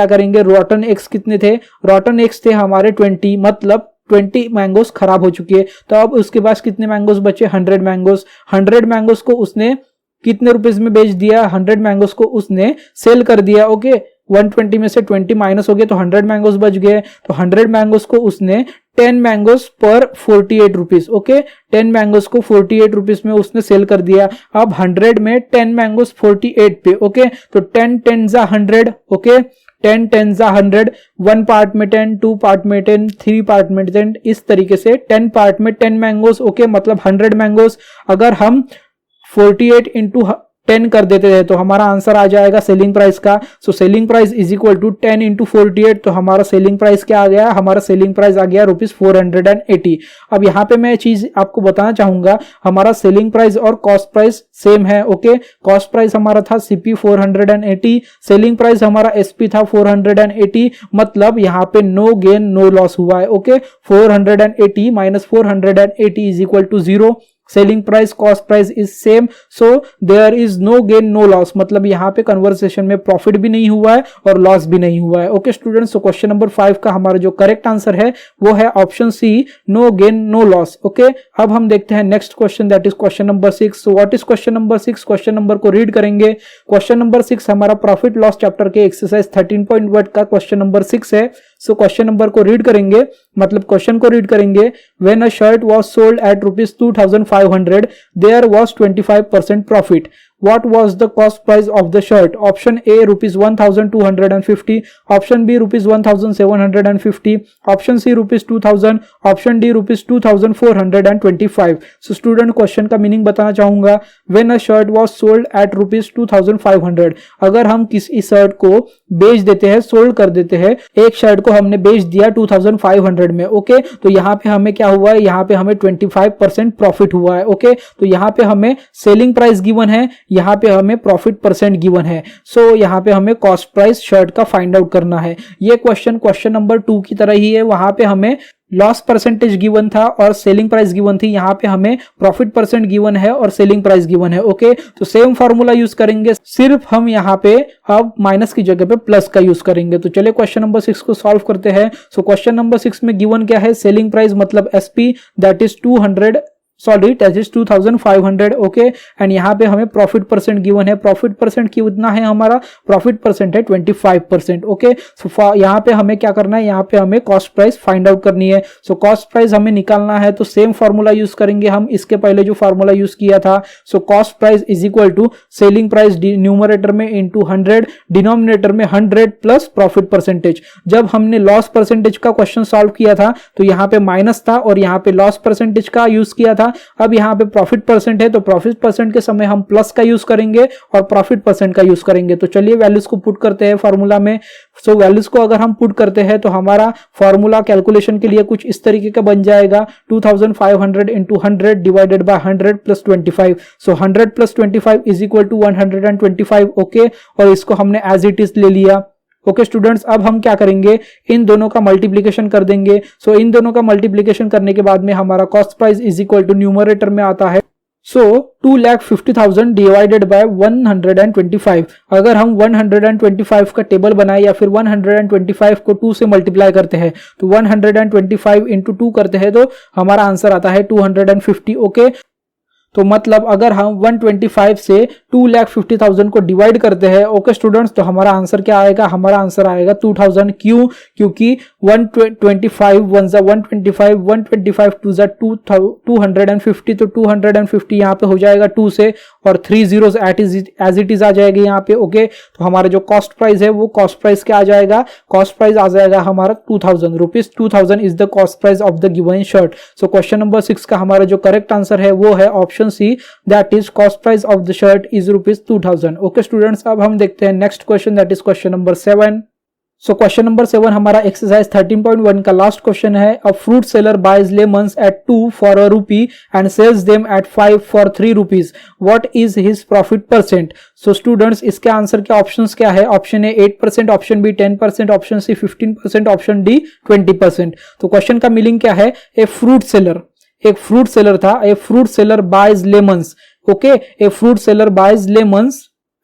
करेंगे? रॉटन एक्स कितने थे? रॉटन एक्स थे हमारे 20, मतलब 20 मैंगोज खराब हो चुके हैं। तो अब उसके पास कितने मैंगोज बचे? 100 मैंगोज। 100 मैंगोज को उसने कितने रुपीस में बेच दिया? 100 मैंगोज को उसने सेल कर दिया। ओके, 120 में से 20 माइनस हो गए तो 100 मैंगोज बच गए। तो 100 मैंगोज को उसने 10 मैंगोज पर 48 रुपीज। ओके, 10 मैंगोज को 48 रुपीज में उसने सेल कर दिया। अब 100 में 10 मैंगोज 48 पे। ओके, तो 10 10 जा 100। ओके, 10 10 जा 100, 1 पार्ट में 10, 2 पार्ट में 10, 3 पार्ट में 10, इस तरीके से 10 पार्ट में 10 मैंगोज। ओके, मतलब 100 मैंगोज। अगर हम 48 इंटू 10 कर देते हैं तो हमारा आंसर आ जाएगा सेलिंग प्राइस का। So selling price is equal to 10 into 48। तो हमारा सेलिंग प्राइस क्या आ गया? हमारा सेलिंग प्राइस आ गया ₹480। अब यहाँ पे मैं चीज आपको बताना चाहूंगा, हमारा सेलिंग प्राइस और कॉस्ट प्राइस सेम है। ओके, कॉस्ट प्राइस हमारा था CP 480, सेलिंग प्राइस हमारा SP था 480, मतलब यहाँ पे नो गेन नो लॉस हुआ है। Okay, 480 minus 480 is equal to 0। Selling price cost price is same, so there is no gain no loss, मतलब यहाँ पे कन्वर्सेशन में प्रॉफिट भी नहीं हुआ है और लॉस भी नहीं हुआ है। Okay students, so question number 5 का हमारा जो करेक्ट आंसर है वो है option C, no gain no loss. Okay, अब हम देखते हैं next question, that is question number 6। So what is question number 6? Question number को रीड करेंगे। क्वेश्चन नंबर 6 हमारा प्रॉफिट लॉस चैप्टर के एक्सरसाइज 13.1 का क्वेश्चन नंबर 6 है। सो क्वेश्चन नंबर को रीड करेंगे, मतलब क्वेश्चन को रीड करेंगे। When a shirt was sold at ₹2500 there was 25% profit. What was the cost price of the shirt? Option A ₹1,250, option B ₹1,750, option C ₹2,000, option D ₹2,425. So student question का meaning बताना चाहूंगा। When a shirt was sold at ₹2,500, अगर हम किसी shirt को बेच देते हैं, सोल्ड कर देते हैं, एक शर्ट को हमने बेच दिया 2500 में। ओके, तो यहाँ पे हमें क्या हुआ है? यहाँ पे हमें 25% प्रॉफिट हुआ है। ओके, तो यहाँ पे हमें सेलिंग प्राइस गिवन है, यहाँ पे हमें प्रॉफिट परसेंट गिवन है। सो यहाँ पे हमें कॉस्ट प्राइस शर्ट का फाइंड आउट करना है। ये क्वेश्चन नंबर 2 की तरह ही है, वहां पे हमें लॉस परसेंटेज गिवन था और सेलिंग प्राइस गिवन थी। यहाँ पे हमें प्रॉफिट परसेंट गिवन है और सेलिंग प्राइस गिवन है। ओके, तो सेम फॉर्मूला यूज करेंगे, सिर्फ हम यहाँ पे अब माइनस की जगह पे प्लस का यूज करेंगे। तो चलिए क्वेश्चन नंबर 6 को सॉल्व करते हैं। सो क्वेश्चन नंबर 6 में गिवन क्या है? सेलिंग प्राइस मतलब SP, that is 200 sorry that is 2500 okay. And यहाँ पे हमें प्रॉफिट परसेंट गिवन है, प्रॉफिट परसेंट कितना है हमारा, प्रॉफिट परसेंट है 25% ओके। सो यहाँ पे हमें क्या करना है, यहाँ पे हमें कॉस्ट प्राइस फाइंड आउट करनी है। सो कॉस्ट प्राइस हमें निकालना है तो सेम फॉर्मूला यूज करेंगे हम, इसके पहले जो फॉर्मूला यूज किया था। So cost price is equal to selling price numerator में इंटू 100, डिनोमिनेटर में 100 प्लस प्रॉफिट परसेंटेज। जब हमने लॉस परसेंटेज का क्वेश्चन सॉल्व किया था तो यहाँ पे माइनस था और यहाँ पे लॉस परसेंटेज का यूज किया था। अब यहाँ पे प्रॉफिट परसेंट है तो प्रॉफिट परसेंट के समय हम प्लस का यूज करेंगे और प्रॉफिट परसेंट का यूज करेंगे। तो चलिए वैल्यूज को पुट करते हैं फॉर्मूला में। सो वैल्यूज को अगर हम पुट करते हैं तो हमारा फॉर्मूला कैलकुलेशन के लिए कुछ इस तरीके का बन जाएगा, 2500 into 100 divided by 100 plus 25। So 100 plus 25 is equal to 125 okay. और इसको हमने एज इट इज ले लिया ओके स्टूडेंट्स। अब हम क्या करेंगे, इन दोनों का मल्टीप्लिकेशन कर देंगे। सो इन दोनों का मल्टीप्लिकेशन करने के बाद में हमारा cost price is equal to numerator में आता है सो 2,50,000 डिवाइडेड बाय 125। अगर हम 125 का टेबल बनाए या फिर 125 को 2 से मल्टीप्लाई करते हैं तो 125 इंटू 2 करते हैं तो हमारा आंसर आता है 250 ओके। तो मतलब अगर हम 125 से 2,50,000 को डिवाइड करते हैं ओके स्टूडेंट्स, तो हमारा आंसर क्या आएगा, हमारा आंसर आएगा 2000। क्यों, क्योंकि 125 1 जा 125, 125 2 जा 250, तो 250 यहाँ पे हो जाएगा 2 से और 3 zeros एज इट इज आ जाएगी यहाँ पे ओके। तो हमारा जो कॉस्ट प्राइस है वो कॉस्ट प्राइस क्या आ जाएगा, कॉस्ट प्राइस आ जाएगा हमारा 2000 rupees. 2000 is the cost price of the given shirt. So question number 6 का हमारा जो करेक्ट आंसर है वो है option C, that is cost price of the shirt is ₹2000 okay students. अब हम देखते हैं next question, that is question number 7। So question number 7 हमारा एक्सरसाइज 13.1 का लास्ट क्वेश्चन है। A fruit seller buys lemons at 2 for ₹1 and sells them at 5 for ₹3। What is his profit percent. So students इसके answer के options क्या है, option A 8%, option B 10%, option C 15%, option D 20%। तो क्वेश्चन का meaning क्या है, ए फ्रूट सेलर, एक फ्रूट सेलर था, a fruit seller buys lemons okay, a fruit seller buys lemons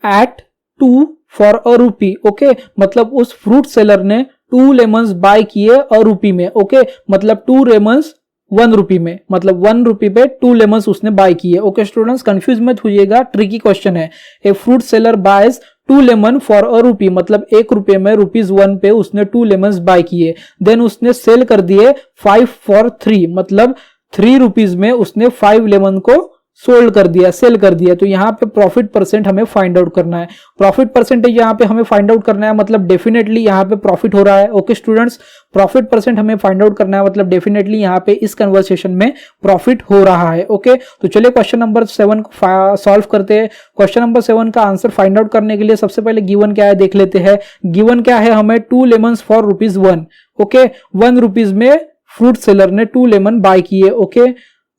at 2 for ₹1 okay. मतलब उस फ्रूट सेलर ने 2 लेमन्स बाय किए ₹1 में ओके। मतलब 2 लेमन्स ₹1 में, मतलब ₹1 पे 2 लेमन्स उसने बाय किए ओके स्टूडेंट्स। कंफ्यूज मत होइएगा, ट्रिकी क्वेश्चन है। A fruit seller buys 2 lemon for ₹1 मतलब ₹1 में ₹1 पे उसने 2 लेमन्स बाय किए। देन उसने सेल कर दिए 5 फॉर 3 मतलब ₹3 में उसने 5 लेमन को सोल्ड कर दिया, सेल कर दिया। तो यहाँ पे प्रॉफिट परसेंट हमें फाइंड आउट करना है। प्रॉफिट परसेंटेज यहाँ पे हमें फाइंड आउट करना है, मतलब डेफिनेटली यहाँ पे प्रॉफिट हो रहा है ओके स्टूडेंट्स। प्रॉफिट परसेंट हमें फाइंड आउट करना है, मतलब डेफिनेटली यहाँ पे इस कन्वर्सेशन में प्रॉफिट हो रहा है ओके। तो चलिए क्वेश्चन नंबर 7 को सॉल्व करते हैं। क्वेश्चन नंबर 7 का आंसर फाइंड आउट करने के लिए सबसे पहले गिवन क्या है देख लेते हैं। गिवन क्या है हमें, 2 लेमन्स फॉर ₹1 ओके। ₹1 में फ्रूट सेलर ने 2 लेमन बाय किए ओके।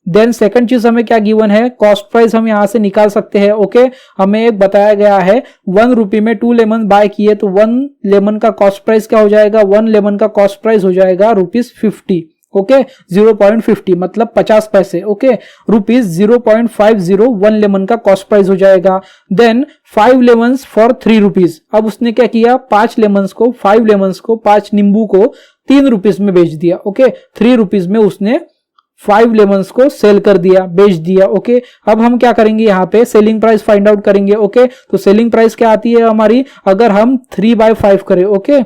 देन सेकंड चीज हमें क्या गिवन है, कॉस्ट प्राइस हम यहां से निकाल सकते हैं ओके। हमें एक बताया गया है ₹1 में 2 लेमन बाय किए तो 1 लेमन का कॉस्ट प्राइस क्या हो जाएगा, 1 लेमन का कॉस्ट प्राइस हो जाएगा ₹50 ओके। 0.50 मतलब 50 पैसे ओके। ₹0.50 1 लेमन का कॉस्ट प्राइस हो जाएगा। Then 5 lemons for ₹3। अब उसने क्या किया, 5 लेमन्स को 5 नींबू को ₹3 में बेच दिया ओके। ₹3 में उसने 5 लेमन्स को सेल कर दिया, बेच दिया ओके। अब हम क्या करेंगे, यहाँ पे सेलिंग प्राइस फाइंड आउट करेंगे ओके। तो सेलिंग प्राइस क्या आती है हमारी, अगर हम 3/5 करें ओके,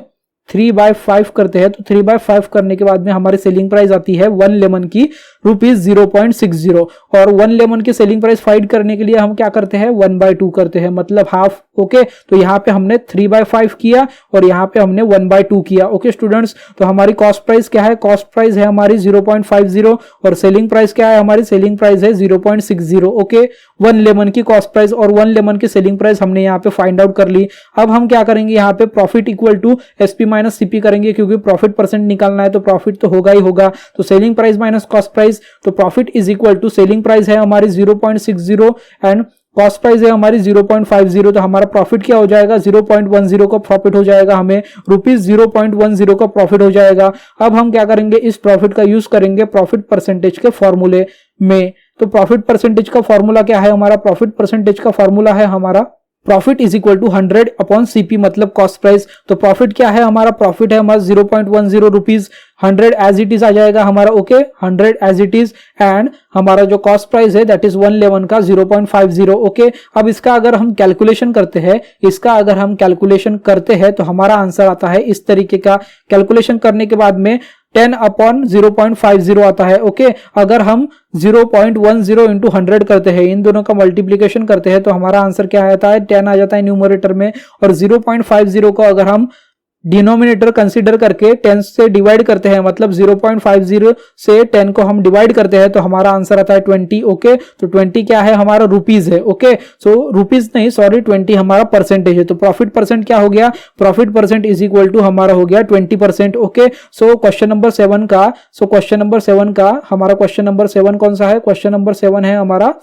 3/5 करते हैं तो 3/5 करने के बाद में हमारी सेलिंग प्राइस आती है 1 लेमन की ₹0.60 और 1 लेमन की सेलिंग प्राइस फाइंड करने के लिए हम क्या करते हैं, 1/2 करते हैं मतलब हाफ ओके। तो यहाँ पे हमने 3/5 किया और यहाँ पे हमने 1/2 किया ओके स्टूडेंट्स। तो हमारी कॉस्ट प्राइस क्या है, कॉस्ट प्राइस है हमारी 0.50 और सेलिंग प्राइस क्या है हमारी, सेलिंग प्राइस है 0.60 ओके। 1 लेमन की कॉस्ट प्राइस और 1 लेमन की सेलिंग प्राइस हमने यहाँ पे फाइंड आउट कर ली। अब हम क्या करेंगे, यहाँ पे profit equal to SP minus CP करेंगे, क्योंकि प्रॉफिट परसेंट निकालना है तो प्रॉफिट तो होगा ही होगा। तो selling price minus cost price, तो profit is equal to selling price है हमारी 0.60 एंड कॉस्ट प्राइस है हमारी 0.50। तो हमारा प्रॉफिट क्या हो जाएगा, 0.10 का प्रॉफिट हो जाएगा, हमें ₹0.10 का प्रॉफिट हो जाएगा। अब हम क्या करेंगे, इस प्रॉफिट का यूज करेंगे प्रॉफिट परसेंटेज के फॉर्मूले में। तो प्रॉफिट परसेंटेज का फॉर्मूला क्या है हमारा, प्रॉफिट परसेंटेज का फॉर्मूला है हमारा profit is equal to 100 upon CP मतलब कॉस्ट प्राइस। तो प्रॉफिट क्या है हमारा, प्रॉफिट है हमारा 0.10 रुपीज, 100 एज इट इज आ जाएगा हमारा, okay 100 as it is, and हमारा जो कॉस्ट प्राइस है दैट इज 111 का 0.50, ओके। अब इसका अगर हम कैलकुलेशन करते हैं, तो हमारा आंसर आता है इस तरीके का। कैलकुलेशन करने के बाद में 10 अपॉन 0.50 आता है, ओके। अगर हम 0.10 इंटू 100 करते हैं, इन दोनों का मल्टीप्लीकेशन करते हैं, तो हमारा आंसर क्या आता है, 10 आ जाता है न्यूमरेटर में, और 0.50 को अगर हम डिनोमिनेटर कंसीडर करके 10 से डिवाइड करते हैं, मतलब 0.50 से 10 को हम डिवाइड करते हैं, तो हमारा आंसर आता है 20, ओके। तो 20 क्या है हमारा, रुपीज है, ओके। सो रुपीज नहीं, सॉरी 20 हमारा परसेंटेज है। तो प्रॉफिट परसेंट क्या हो गया, profit percent is equal to हमारा हो गया 20%, ओके। सो क्वेश्चन नंबर 7 का हमारा क्वेश्चन नंबर 7 कौन सा है, क्वेश्चन नंबर 7 है हमारा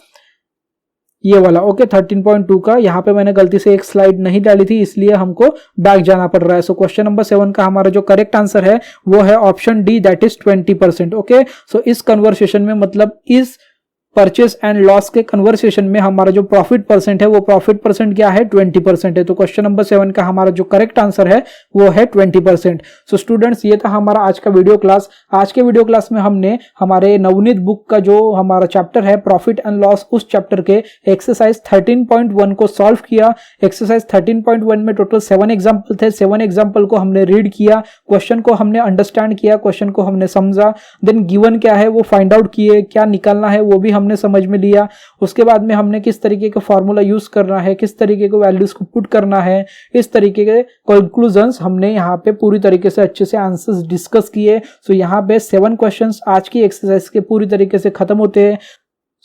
ये वाला, ओके 13.2 का। यहाँ पे मैंने गलती से एक स्लाइड नहीं डाली थी, इसलिए हमको बैक जाना पड़ रहा है। सो क्वेश्चन नंबर 7 का हमारा जो करेक्ट आंसर है वो है option D, that is 20%, okay. So इस कन्वर्सेशन में, मतलब इस परचेस एंड लॉस के कन्वर्सेशन में हमारा जो प्रॉफिट परसेंट है, वो प्रॉफिट परसेंट क्या है, 20% है। तो क्वेश्चन नंबर 7 का हमारा जो करेक्ट आंसर है वो है 20%। सो स्टूडेंट्स, ये था हमारा आज का वीडियो क्लास। आज के वीडियो क्लास में हमने हमारे नवनीत बुक का जो हमारा चैप्टर है प्रॉफिट एंड लॉस, उस चैप्टर के एक्सरसाइज 13.1 को सॉल्व किया। एक्सरसाइज 13.1 में टोटल 7 एग्जाम्पल थे। 7 एग्जाम्पल को हमने रीड किया, क्वेश्चन को हमने अंडरस्टैंड किया, क्वेश्चन को हमने समझा, देन गिवन क्या है वो फाइंड आउट किए, क्या निकालना है वो भी हमने समझ में लिया। उसके बाद में हमने किस तरीके का फॉर्मूला यूज करना है, किस तरीके को वैल्यूज को पुट करना है, इस तरीके के कंक्लूजन्स हमने यहाँ पे पूरी तरीके से अच्छे से आंसर्स डिस्कस किए। सो यहाँ पे 7 क्वेश्चंस आज की एक्सरसाइज के पूरी तरीके से खत्म होते हैं।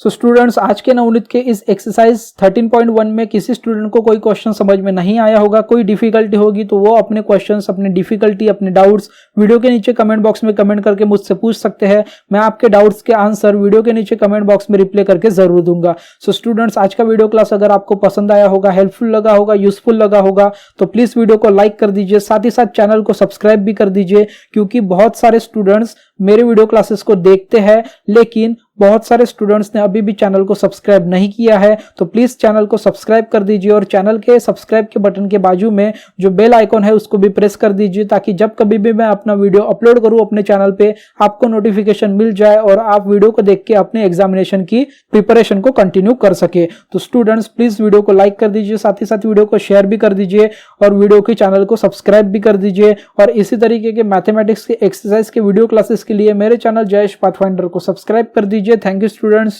सो स्टूडेंट्स, आज के नवनीत के इस एक्सरसाइज 13.1 में किसी स्टूडेंट को कोई क्वेश्चन समझ में नहीं आया होगा, कोई डिफिकल्टी होगी, तो वो अपने क्वेश्चंस, अपने डिफिकल्टी, अपने डाउट्स वीडियो के नीचे कमेंट बॉक्स में कमेंट करके मुझसे पूछ सकते हैं। मैं आपके डाउट्स के आंसर वीडियो के नीचे कमेंट बॉक्स में रिप्लाई करके जरूर दूंगा। सो स्टूडेंट्स, आज का वीडियो क्लास अगर आपको पसंद आया होगा, हेल्पफुल लगा होगा, यूजफुल लगा होगा, तो प्लीज वीडियो को लाइक कर दीजिए, साथ ही साथ चैनल को सब्सक्राइब भी कर दीजिए, क्योंकि बहुत सारे स्टूडेंट्स मेरे वीडियो क्लासेस को देखते हैं, लेकिन बहुत सारे स्टूडेंट्स ने अभी भी चैनल को सब्सक्राइब नहीं किया है। तो प्लीज चैनल को सब्सक्राइब कर दीजिए, और चैनल के सब्सक्राइब के बटन के बाजू में जो बेल आइकॉन है उसको भी प्रेस कर दीजिए, ताकि जब कभी भी मैं अपना वीडियो अपलोड करूं अपने चैनल पे, आपको नोटिफिकेशन मिल जाए और आप वीडियो को देख के अपने एग्जामिनेशन की प्रिपरेशन को कंटिन्यू कर सके। तो स्टूडेंट्स, प्लीज वीडियो को लाइक कर दीजिए, साथ ही साथ वीडियो को शेयर भी कर दीजिए, और वीडियो के चैनल को सब्सक्राइब भी कर दीजिए। और इसी तरीके के मैथमेटिक्स के एक्सरसाइज के वीडियो क्लासेस के लिए मेरे चैनल जयेश पाथफाइंडर को सब्सक्राइब कर दीजिए। Thank you students.